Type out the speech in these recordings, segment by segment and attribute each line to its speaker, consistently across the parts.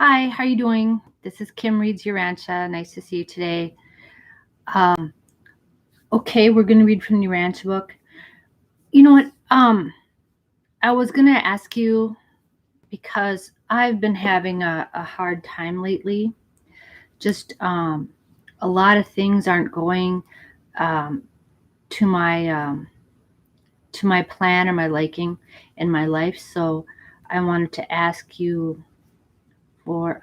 Speaker 1: Hi, how are you doing? This is Kim Reads Urantia. Nice to see you today. Um, okay, we're going to read from the Urantia book. You know what? I was going to ask you because I've been having a hard time lately. Just a lot of things aren't going um, to my plan or my liking in my life. So I wanted to ask you for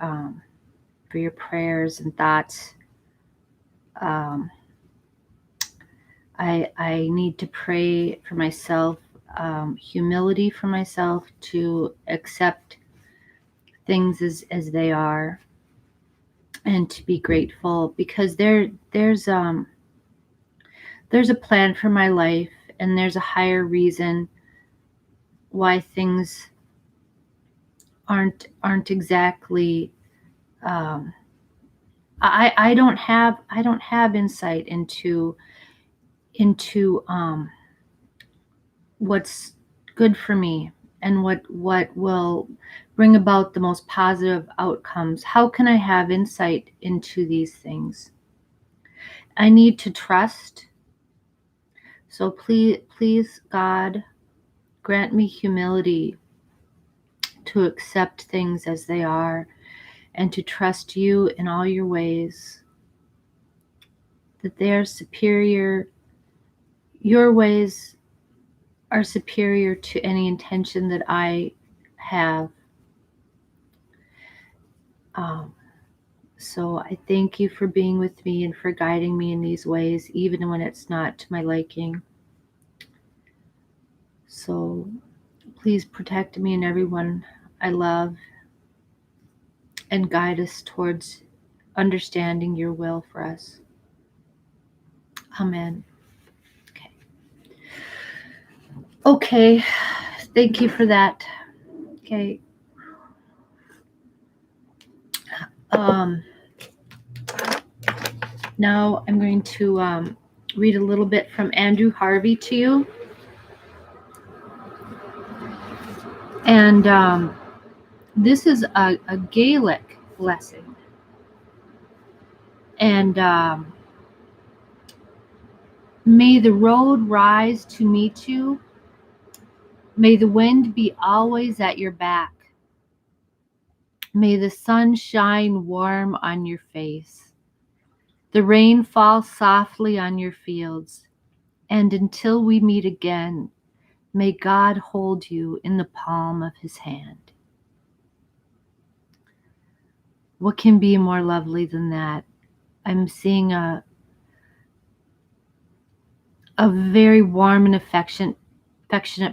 Speaker 1: your prayers and thoughts. I need to pray for myself, humility for myself to accept things as they are, and to be grateful because there's a plan for my life, and there's a higher reason why things aren't exactly. Um, I don't have insight into what's good for me and what will bring about the most positive outcomes. How can I have insight into these things? I need to trust. So please God, grant me humility to accept things as they are and to trust you in all your ways, that they are superior. Your ways are superior to any intention that I have. Um, So I thank you for being with me and for guiding me in these ways, even when it's not to my liking. So please protect me and everyone I love and guide us towards understanding your will for us. Amen. Okay. Okay. Thank you for that. Okay. Um, Now I'm going to read a little bit from Andrew Harvey to you. And this is a Gaelic lesson. And may the road rise to meet you. May the wind be always at your back. May the sun shine warm on your face. The rain fall softly on your fields. And until we meet again, may God hold you in the palm of his hand. What can be more lovely than that? I'm seeing a very warm and affectionate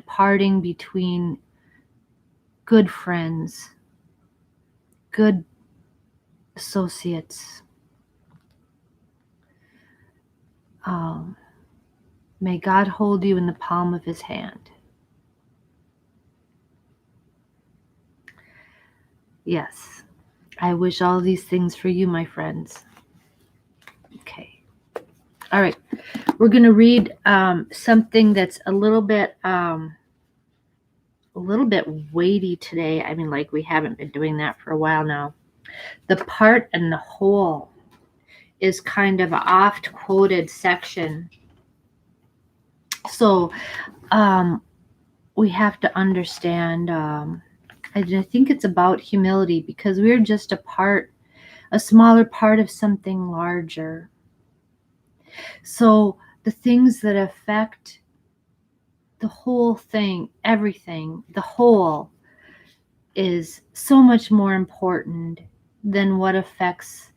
Speaker 1: parting between good friends, good associates. May God hold you in the palm of his hand. Yes, I wish all these things for you, my friends. Okay. All right. We're going to read something that's a little bit weighty today. I mean, like we haven't been doing that for a while now. The part and the whole is kind of an oft quoted section. So we have to understand, I think it's about humility because we're just a smaller part of something larger. So the things that affect the whole thing, everything, the whole is so much more important than what affects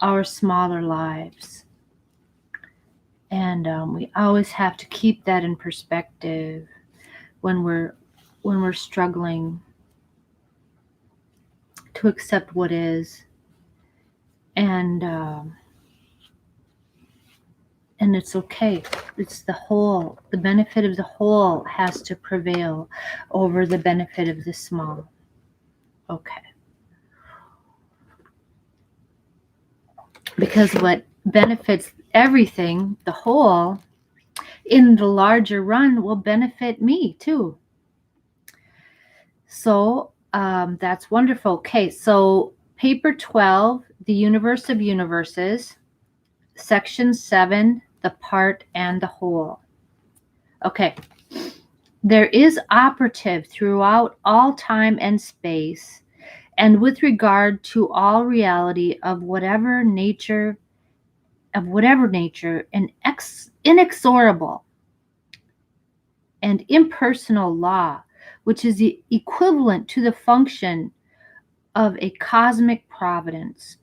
Speaker 1: our smaller lives. And we always have to keep that in perspective when we're struggling to accept what is, and it's okay. It's the whole. The benefit of the whole has to prevail over the benefit of the small. Okay. Because what benefits everything, the whole, in the larger run will benefit me too. So that's wonderful. Okay, so Paper 12, The Universe of Universes, Section 7, The Part and the Whole. Okay. There is operative throughout all time and space, and with regard to all reality of whatever nature, an inexorable and impersonal law, which is the equivalent to the function of a cosmic providence.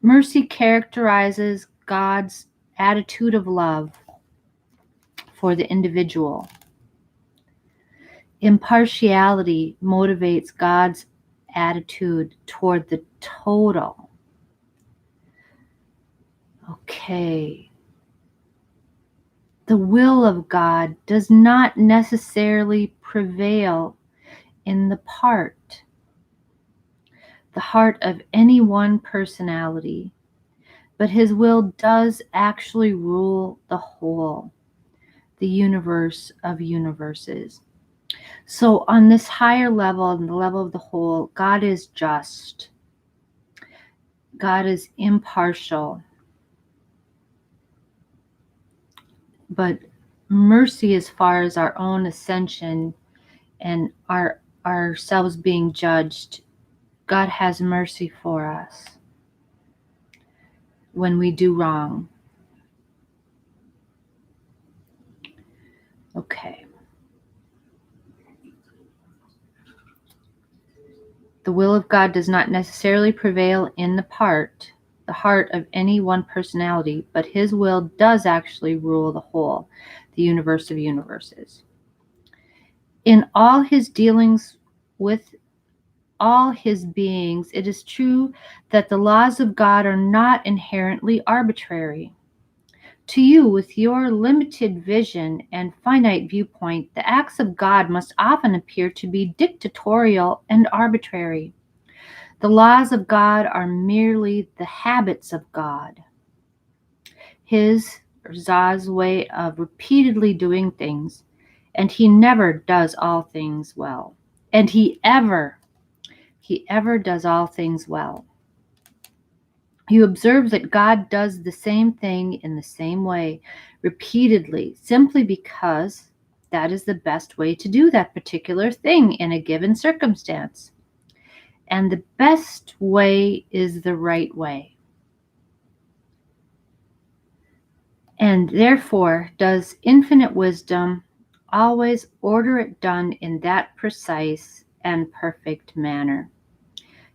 Speaker 1: Mercy characterizes God's attitude of love for the individual. Impartiality motivates God's attitude toward the total. Okay. The will of God does not necessarily prevail in the part, the heart of any one personality, but his will does actually rule the whole, the universe of universes. So on this higher level, on the level of the whole, God is just. God is impartial. But mercy, as far as our own ascension and ourselves being judged, God has mercy for us when we do wrong. Okay. The will of God does not necessarily prevail in the heart of any one personality, but his will does actually rule the whole, the universe of universes. In all his dealings with all his beings, it is true that the laws of God are not inherently arbitrary. To you, with your limited vision and finite viewpoint, the acts of God must often appear to be dictatorial and arbitrary. The laws of God are merely the habits of God, his or Zah's way of repeatedly doing things, and he never does all things well. And he ever does all things well. You observe that God does the same thing in the same way, repeatedly, simply because that is the best way to do that particular thing in a given circumstance. And the best way is the right way. And therefore does infinite wisdom always order it done in that precise and perfect manner.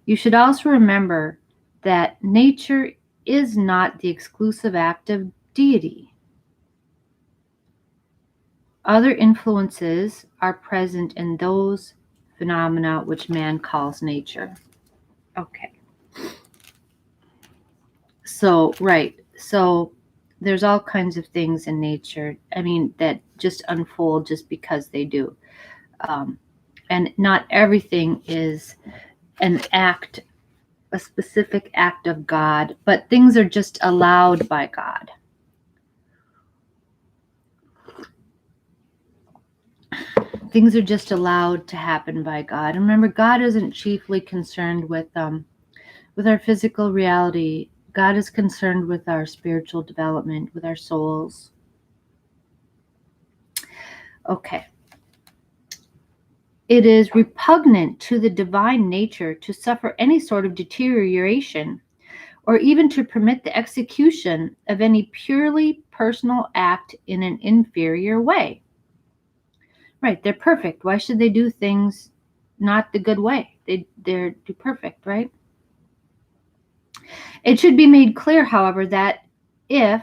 Speaker 1: You should also remember that nature is not the exclusive act of deity. Other influences are present in those phenomena which man calls nature. Okay. So, right. So there's all kinds of things in nature, that just unfold just because they do. And not everything is an act, a specific act of God, but things are just allowed by God. Things are just allowed to happen by God. And remember, God isn't chiefly concerned with our physical reality. God is concerned with our spiritual development, with our souls. Okay. It is repugnant to the divine nature to suffer any sort of deterioration, or even to permit the execution of any purely personal act in an inferior way. Right, they're perfect. Why should they do things not the good way? They're perfect, right? It should be made clear, however, that if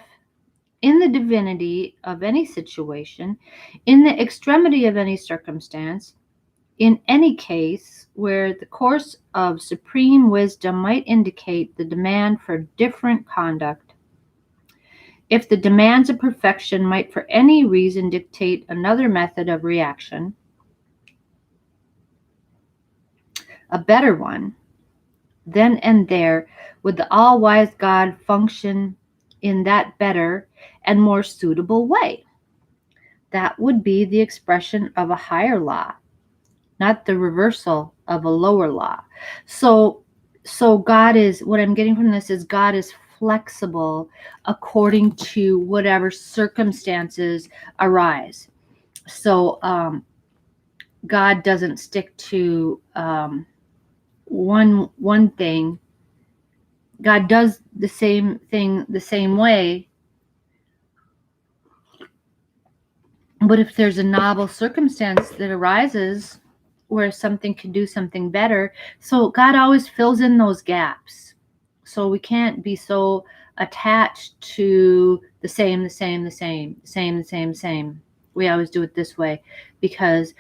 Speaker 1: in the divinity of any situation, in the extremity of any circumstance, in any case where the course of supreme wisdom might indicate the demand for different conduct, if the demands of perfection might for any reason dictate another method of reaction, a better one, then and there would the all-wise God function in that better and more suitable way. That would be the expression of a higher law, not the reversal of a lower law. So God is, what I'm getting from this is God is flexible according to whatever circumstances arise. So God doesn't stick to one thing. God does the same thing the same way. But if there's a novel circumstance that arises where something can do something better, so God always fills in those gaps. So we can't be so attached to the same. We always do it this way because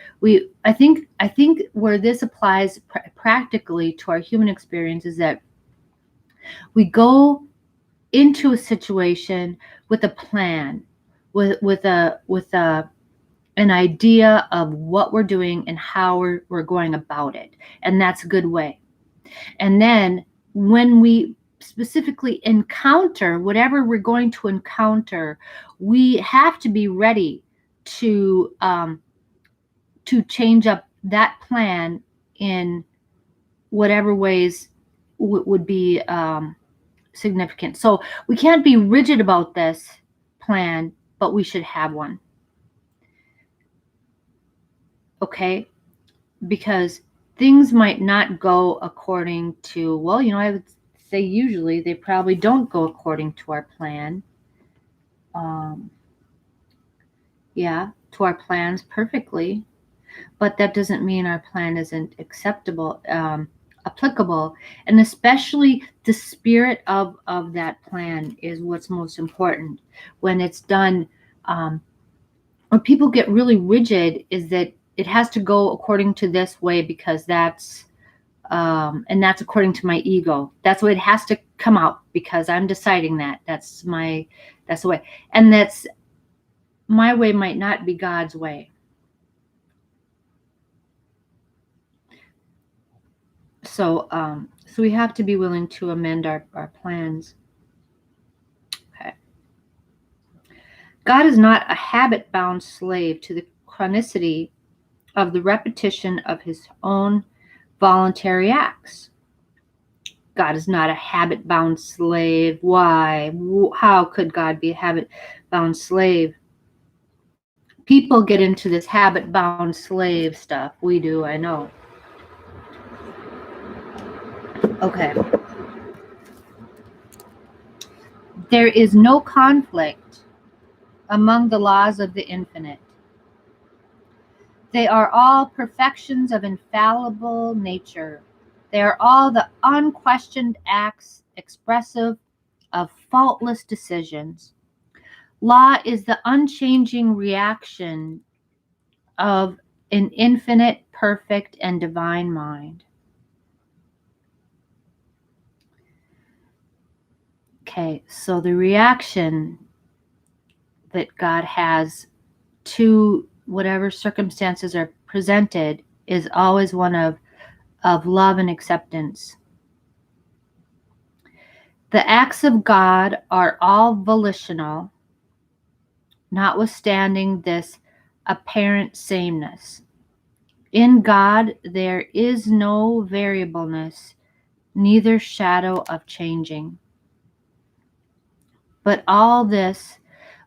Speaker 1: I think where this applies practically to our human experience is that we go into a situation with a plan, with an idea of what we're doing and how we're going about it, and that's a good way. And then when we specifically encounter whatever we're going to encounter, we have to be ready to change up that plan in whatever ways would be significant. So we can't be rigid about this plan, but we should have one. Okay? Because things might not go according to, well, I would say usually they probably don't go according to our plan. To our plans perfectly, but that doesn't mean our plan isn't acceptable, applicable, and especially the spirit of that plan is what's most important. When it's done, when people get really rigid, is that it has to go according to this way because that's and that's according to my ego. That's the way it has to come out because I'm deciding that. That's the way. And that's my way might not be God's way. So we have to be willing to amend our plans. Okay. God is not a habit-bound slave to the chronicity of the repetition of his own voluntary acts. God is not a habit-bound slave. Why? How could God be a habit-bound slave? People get into this habit-bound slave stuff. We do, I know. Okay. There is no conflict among the laws of the infinite. They are all perfections of infallible nature. They are all the unquestioned acts expressive of faultless decisions. Law is the unchanging reaction of an infinite, perfect, and divine mind. Okay, so the reaction that God has to whatever circumstances are presented is always one of love and acceptance. The acts of God are all volitional, notwithstanding this apparent sameness. In God there is no variableness, neither shadow of changing. But all this,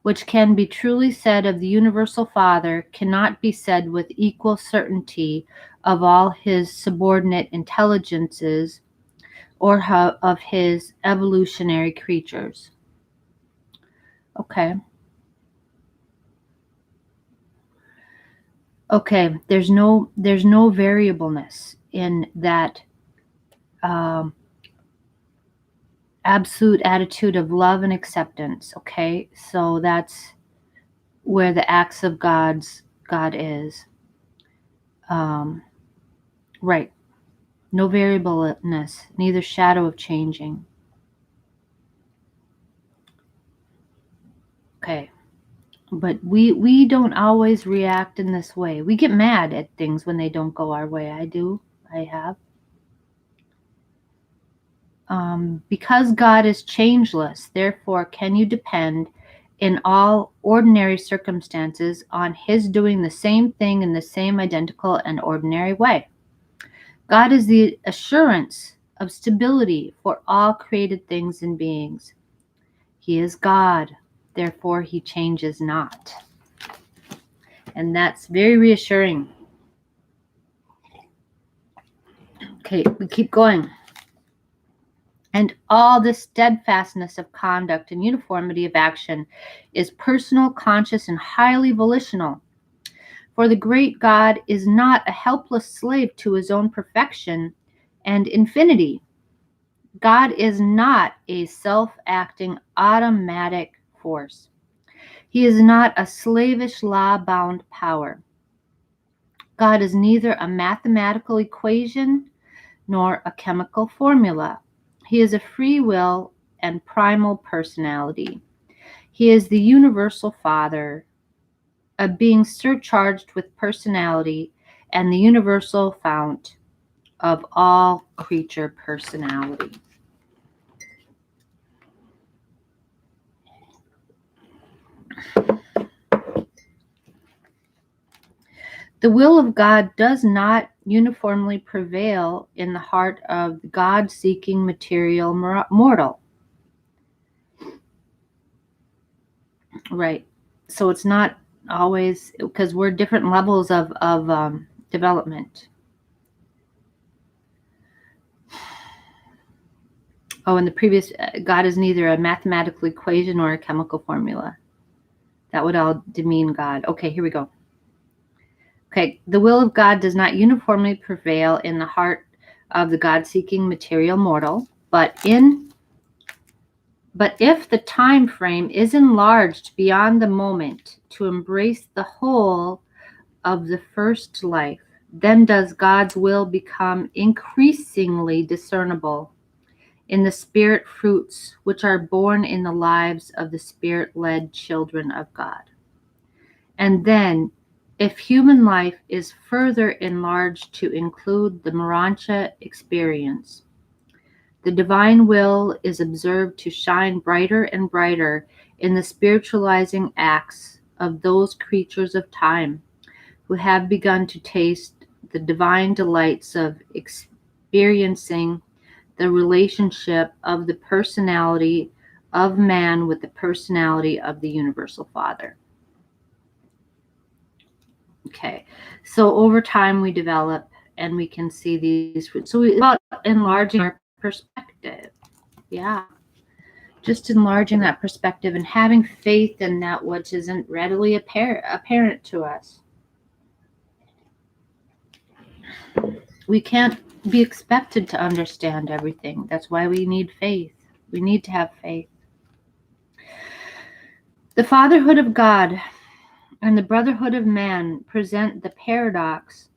Speaker 1: which can be truly said of the Universal Father, cannot be said with equal certainty of all his subordinate intelligences or of his evolutionary creatures. Okay. Okay, there's no variableness in that absolute attitude of love and acceptance. Okay, so that's where the acts of God is. Right. No variableness, neither shadow of changing. Okay. But we don't always react in this way. We get mad at things when they don't go our way. I have. Because God is changeless, therefore, can you depend in all ordinary circumstances on his doing the same thing in the same identical and ordinary way. God is the assurance of stability for all created things and beings. He is God, therefore he changes not. And that's very reassuring. Okay, we keep going. And all the steadfastness of conduct and uniformity of action is personal, conscious, and highly volitional. For the great God is not a helpless slave to his own perfection and infinity. God is not a self-acting automatic force. He is not a slavish law-bound power. God is neither a mathematical equation nor a chemical formula. He is a free will and primal personality. He is the universal Father, a being surcharged with personality, and the universal fount of all creature personality. The will of God does not uniformly prevail in the heart of the God-seeking material mortal. Right. So it's not always, because we're different levels of development. Oh, and the previous, God is neither a mathematical equation or a chemical formula. That would all demean God. Okay, here we go. Okay, the will of God does not uniformly prevail in the heart of the God-seeking material mortal, but if the time frame is enlarged beyond the moment to embrace the whole of the first life, then does God's will become increasingly discernible in the spirit fruits which are born in the lives of the spirit-led children of God. And then, if human life is further enlarged to include the Urantia experience, the divine will is observed to shine brighter and brighter in the spiritualizing acts of those creatures of time who have begun to taste the divine delights of experiencing the relationship of the personality of man with the personality of the Universal Father. Okay, so over time we develop and we can see these fruits. So it's about enlarging our perspective. Yeah, just enlarging that perspective and having faith in that which isn't readily apparent to us. We can't be expected to understand everything. That's why we need faith. We need to have faith. The fatherhood of God and the brotherhood of man present the paradox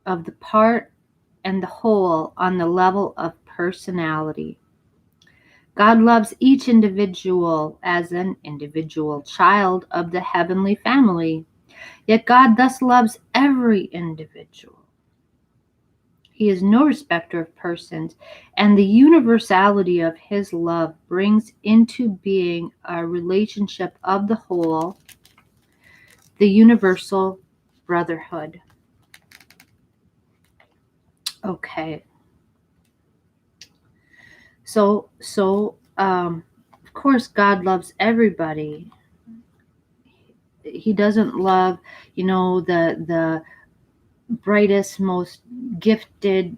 Speaker 1: of the part and the whole on the level of personality. God loves each individual as an individual child of the heavenly family, yet God thus loves every individual. He is no respecter of persons, and the universality of his love brings into being a relationship of the whole, the universal brotherhood. Okay. So of course, God loves everybody. He doesn't love, the brightest, most gifted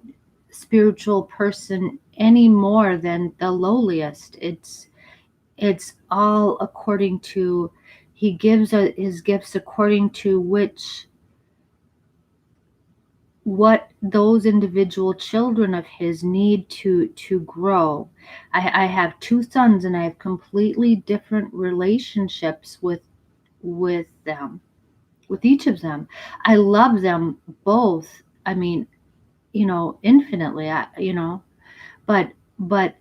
Speaker 1: spiritual person any more than the lowliest. It's all according to, he gives his gifts according to what those individual children of his need to grow. I have two sons and I have completely different relationships with them, with each of them. I love them both. I mean, infinitely. But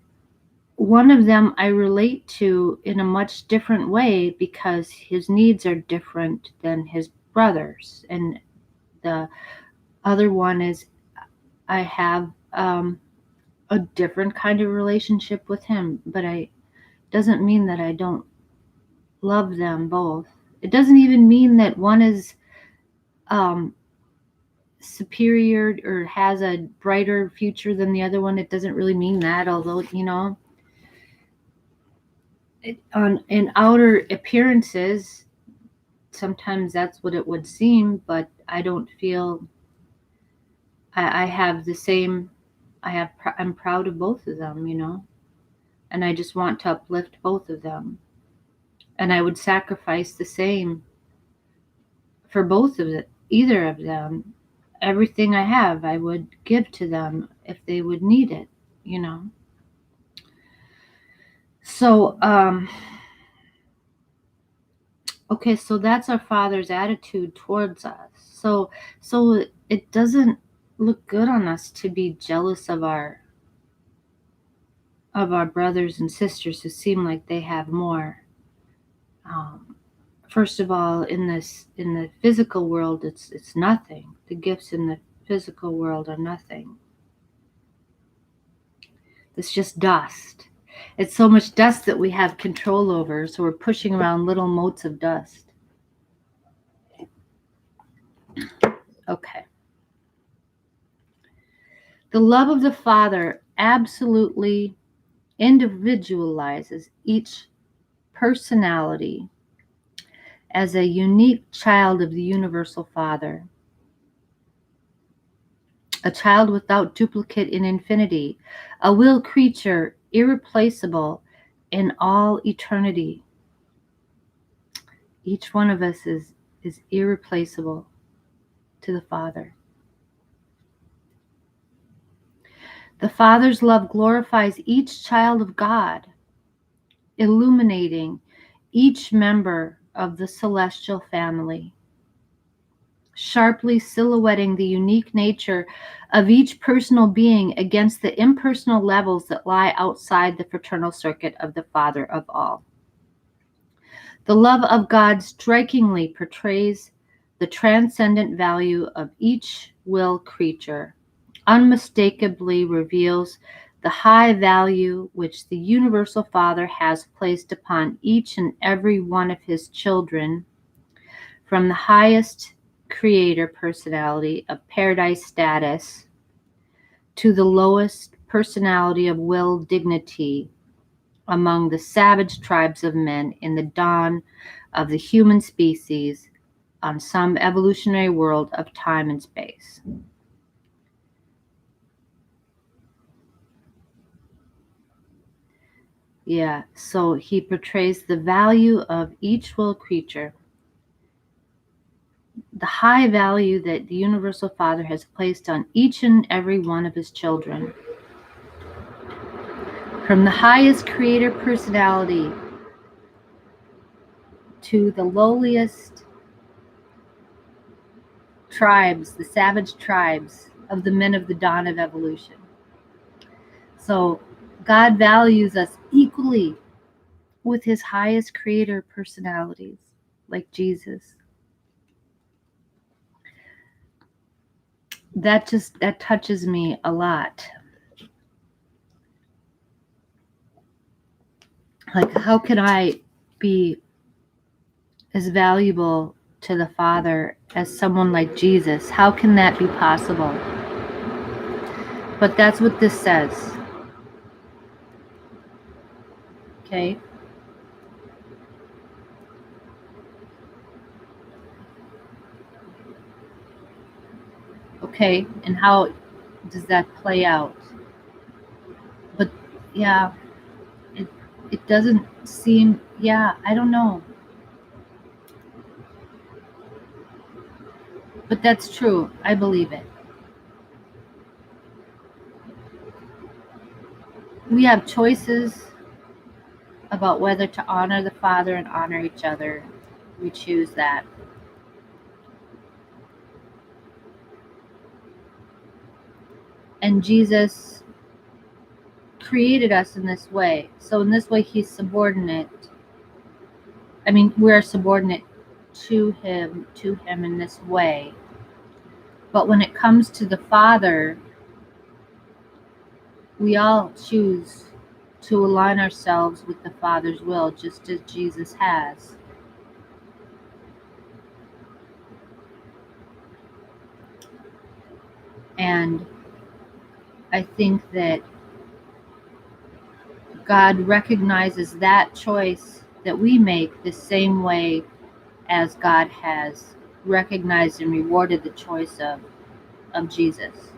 Speaker 1: one of them I relate to in a much different way because his needs are different than his brothers, and the other one is I have a different kind of relationship with him, but I doesn't mean that I don't love them both. It doesn't even mean that one is superior or has a brighter future than the other one. It doesn't really mean that, although, in outer appearances, sometimes that's what it would seem, but I don't feel I have the same. I'm proud of both of them, and I just want to uplift both of them, and I would sacrifice the same for both of it, either of them. Everything I have, I would give to them if they would need it, So, okay, so that's our Father's attitude towards us. So it doesn't look good on us to be jealous of our brothers and sisters who seem like they have more. First of all, in the physical world, it's nothing. The gifts in the physical world are nothing. It's just dust. It's so much dust that we have control over, so we're pushing around little motes of dust. Okay. The love of the Father absolutely individualizes each personality as a unique child of the universal Father, a child without duplicate in infinity, a will creature irreplaceable in all eternity. Each one of us is irreplaceable to the Father. The Father's love glorifies each child of God, illuminating each member of the celestial family, sharply silhouetting the unique nature of each personal being against the impersonal levels that lie outside the fraternal circuit of the Father of all. The love of God strikingly portrays the transcendent value of each will creature, unmistakably reveals the high value which the universal Father has placed upon each and every one of his children, from the highest creator personality of paradise status to the lowest personality of will dignity among the savage tribes of men in the dawn of the human species on some evolutionary world of time and space. Yeah, so he portrays the value of each will creature, the high value that the universal Father has placed on each and every one of his children. From the highest creator personality to the lowliest tribes, the savage tribes of the men of the dawn of evolution. So God values us equally with his highest creator personalities, like Jesus. That touches me a lot. Like, how can I be as valuable to the Father as someone like Jesus? How can that be possible? But that's what this says. Okay? Okay, and how does that play out? But yeah, it doesn't seem, I don't know. But that's true. I believe it. We have choices about whether to honor the Father and honor each other. We choose that. And Jesus created us in this way. So in this way, he's subordinate. I mean, we're subordinate to him in this way. But when it comes to the Father, we all choose to align ourselves with the Father's will, just as Jesus has. And I think that God recognizes that choice that we make the same way as God has recognized and rewarded the choice of Jesus.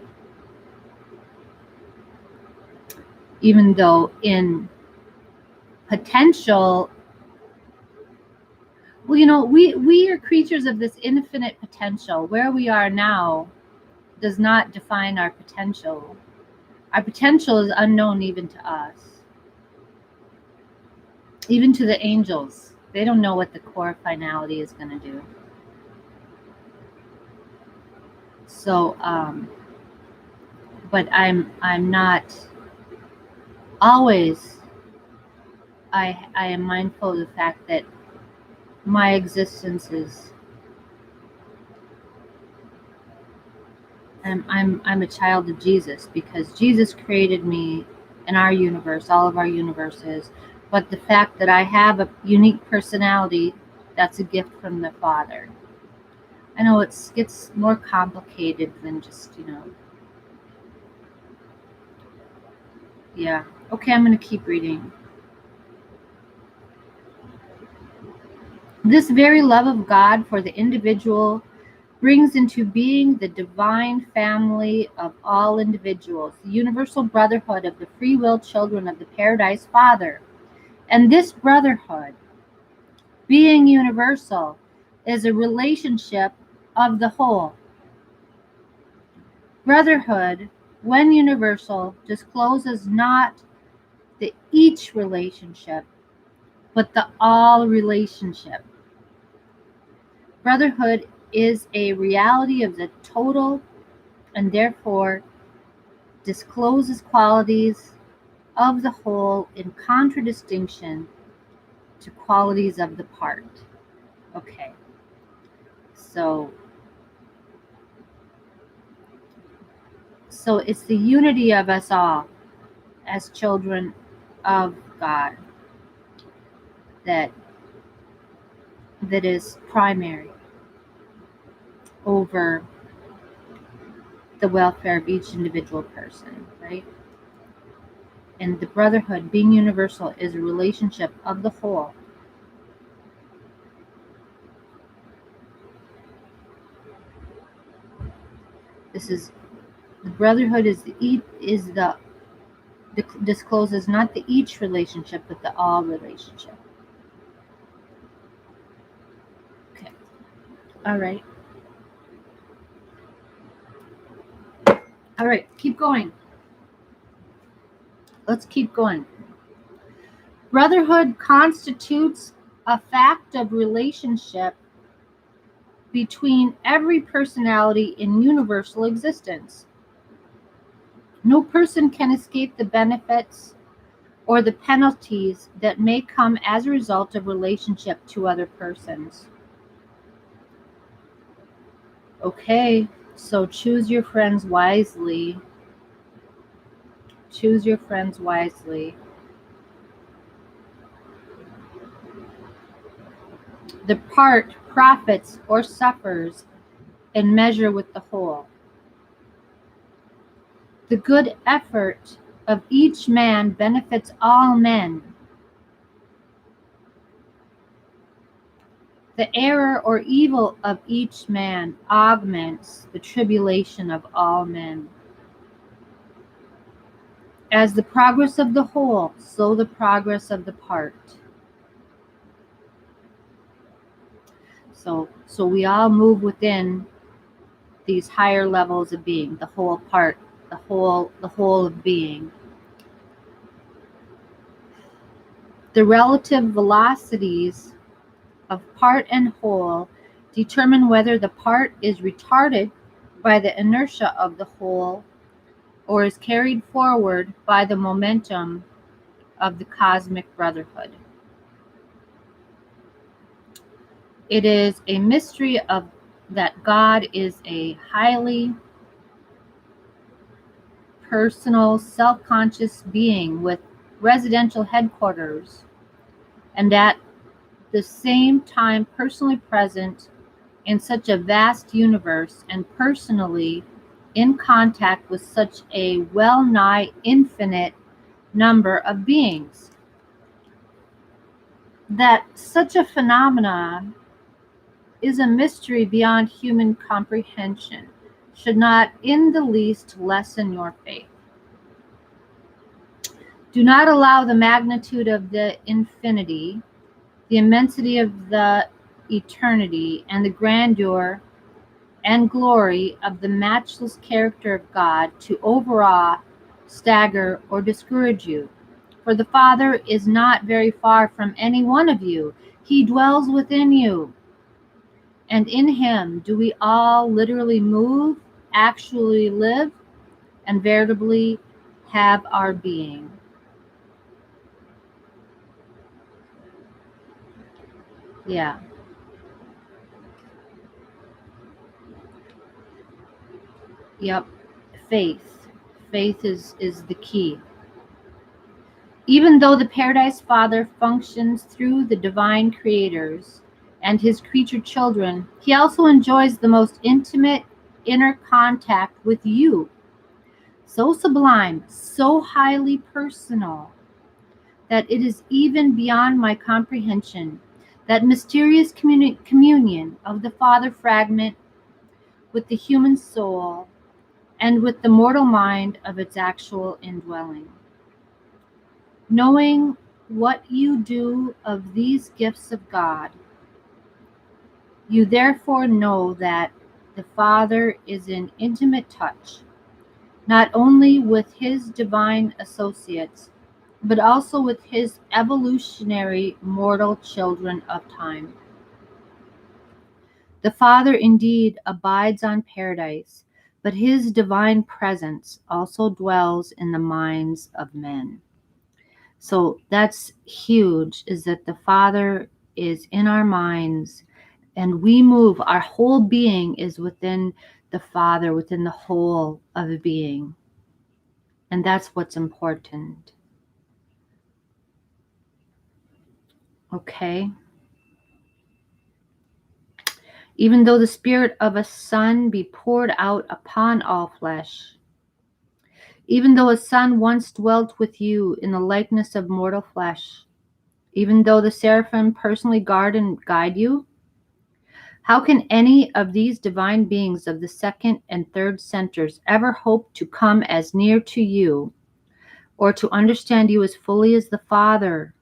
Speaker 1: Even though in potential, well, we are creatures of this infinite potential. Where we are now does not define our potential. Our potential is unknown even to us, even to the angels. They don't know what the core finality is going to do. So, but I'm not always. I am mindful of the fact that my existence is. I'm a child of Jesus because Jesus created me in our universe, all of our universes. But the fact that I have a unique personality, that's a gift from the Father. I know it gets more complicated than just, yeah. Okay, I'm going to keep reading. This very love of God for the individual brings into being the divine family of all individuals, the universal brotherhood of the free will children of the Paradise Father. And this brotherhood, being universal, is a relationship of the whole. Brotherhood, when universal, discloses not the each relationship, but the all relationship. Brotherhood is a reality of the total and therefore discloses qualities of the whole in contradistinction to qualities of the part. Okay, so it's the unity of us all as children of God that is primary over the welfare of each individual person, right? And the brotherhood, being universal, is a relationship of the whole. This is the brotherhood discloses not the each relationship, but the all relationship. Okay. All right. All right. Keep going. Let's keep going. Brotherhood constitutes a fact of relationship between every personality in universal existence. No person can escape the benefits or the penalties that may come as a result of relationship to other persons. Okay, so choose your friends wisely. Choose your friends wisely. The part profits or suffers in measure with the whole. The good effort of each man benefits all men. The error or evil of each man augments the tribulation of all men. As the progress of the whole, so the progress of the part. So we all move within these higher levels of being, the whole part, the whole of being. The relative velocities of part and whole determine whether the part is retarded by the inertia of the whole or is carried forward by the momentum of the cosmic brotherhood. It is a mystery of that God is a highly personal, self-conscious being with residential headquarters, and at the same time personally present in such a vast universe and personally in contact with such a well-nigh infinite number of beings, that such a phenomenon is a mystery beyond human comprehension, should not in the least lessen your faith. Do not allow the magnitude of the infinity, the immensity of the eternity, and the grandeur and glory of the matchless character of God to overawe, stagger, or discourage you. For the Father is not very far from any one of you. He dwells within you. And in him do we all literally move, actually live, and veritably have our being. Yeah. Yep. Faith. Faith is the key. Even though the Paradise Father functions through the divine creators and his creature children, he also enjoys the most intimate inner contact with you, so sublime, so highly personal, that it is even beyond my comprehension, that mysterious communion of the Father fragment with the human soul and with the mortal mind of its actual indwelling. Knowing what you do of these gifts of God, you therefore know that the Father is in intimate touch, not only with his divine associates, but also with his evolutionary mortal children of time. The Father indeed abides on paradise, but his divine presence also dwells in the minds of men. So that's huge, is that the Father is in our minds and we move, our whole being is within the Father, within the whole of a being. And that's what's important. Okay? Even though the spirit of a son be poured out upon all flesh, even though a son once dwelt with you in the likeness of mortal flesh, even though the seraphim personally guard and guide you, how can any of these divine beings of the second and third centers ever hope to come as near to you or to understand you as fully as the Father,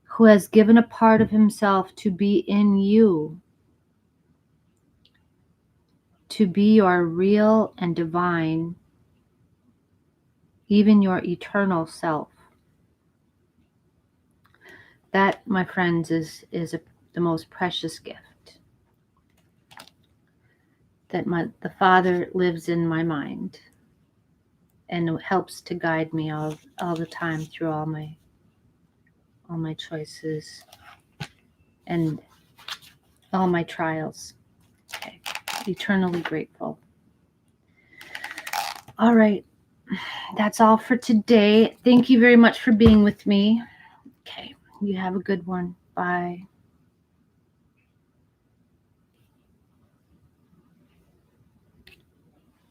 Speaker 1: who has given a part of himself to be in you, to be your real and divine, even your eternal self? That, my friends, is the most precious gift. That the Father lives in my mind and helps to guide me all the time through all my choices and all my trials. Okay. Eternally grateful. All right. That's all for today. Thank you very much for being with me. Okay. You have a good one. Bye.